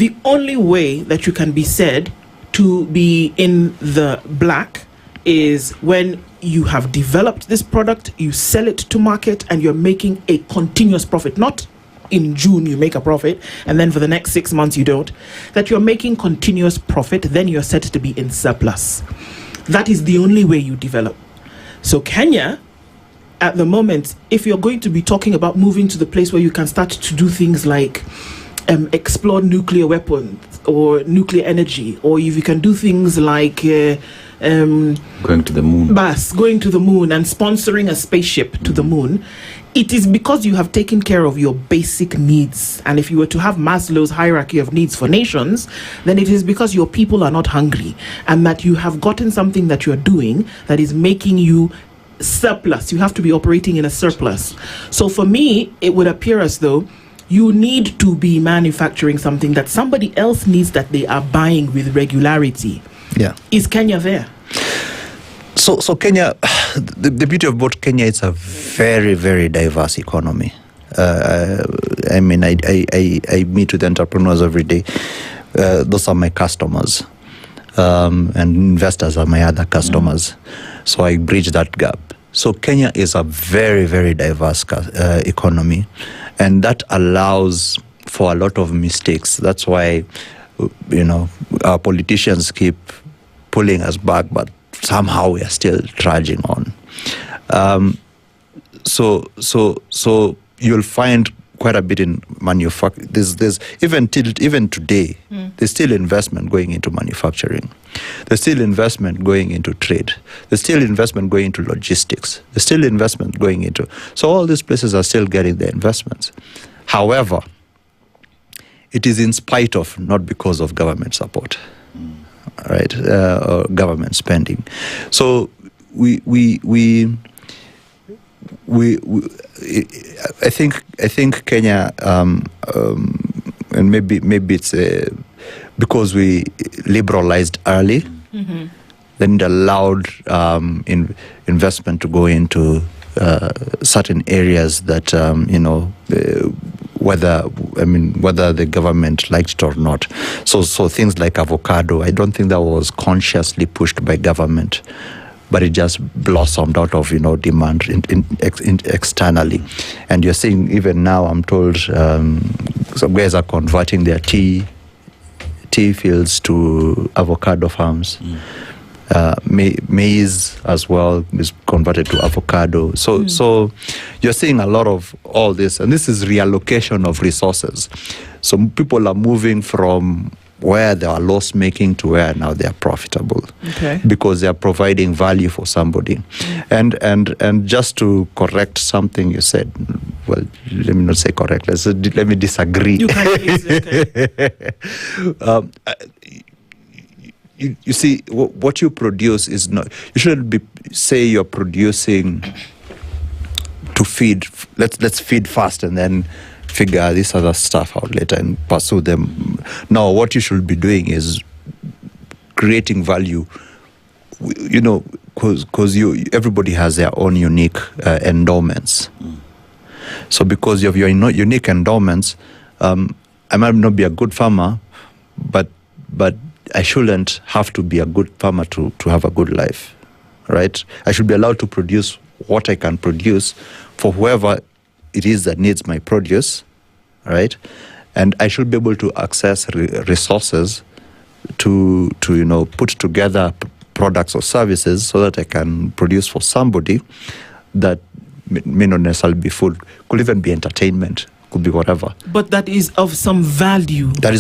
the only way that you can be said to be in the black is when you have developed this product, you sell it to market, and you're making a continuous profit. Not in June you make a profit and then for the next 6 months you don't. That you're making continuous profit, then you're said to be in surplus. That is the only way you develop. So Kenya, at the moment, if you're going to be talking about moving to the place where you can start to do things like explore nuclear weapons or nuclear energy, or if you can do things like going to the moon. Going to the moon and sponsoring a spaceship to the moon, it is because you have taken care of your basic needs. And if you were to have Maslow's hierarchy of needs for nations, then it is because your people are not hungry and that you have gotten something that you're doing that is making you surplus. You have to be operating in a surplus. So for me, it would appear as though you need to be manufacturing something that somebody else needs that they are buying with regularity. Yeah. Is Kenya there? So Kenya, the beauty of both Kenya, it's a very, very diverse economy. I mean, I meet with entrepreneurs every day. Those are my customers. And investors are my other customers. So I bridge that gap. So Kenya is a very, very diverse economy. And that allows for a lot of mistakes. That's why, our politicians keep pulling us back, but somehow we are still trudging on. So you'll find quite a bit in manufacturing. There's even today, there's still investment going into manufacturing. There's still investment going into trade. There's still investment going into logistics. There's still investment going into. So all these places are still getting their investments. However, it is in spite of, not because of government support, right? Or government spending. So I think Kenya, and maybe it's because we liberalized early, then it allowed investment to go into certain areas that whether the government liked it or not. So things like avocado, I don't think that was consciously pushed by government, but it just blossomed out of demand externally. And you're seeing even now, I'm told some guys are converting their tea fields to avocado farms. Maize as well is converted to avocado. So you're seeing a lot of all this, and this is reallocation of resources. So people are moving from where they are loss making to where now they are profitable, because they are providing value for somebody. And just to correct something you said, well, let me not say correct, let me disagree. You can You see, what you produce is not, you shouldn't say you're producing to feed. Let's feed first and then figure this other stuff out later and pursue them. No, what you should be doing is creating value, because everybody has their own unique endowments. So because of your unique endowments, I might not be a good farmer, but I shouldn't have to be a good farmer to have a good life, right? I should be allowed to produce what I can produce for whoever it is that needs my produce, right? And I should be able to access resources to put together products or services so that I can produce for somebody that may not necessarily be food, could even be entertainment, could be whatever. But that is of some value. That is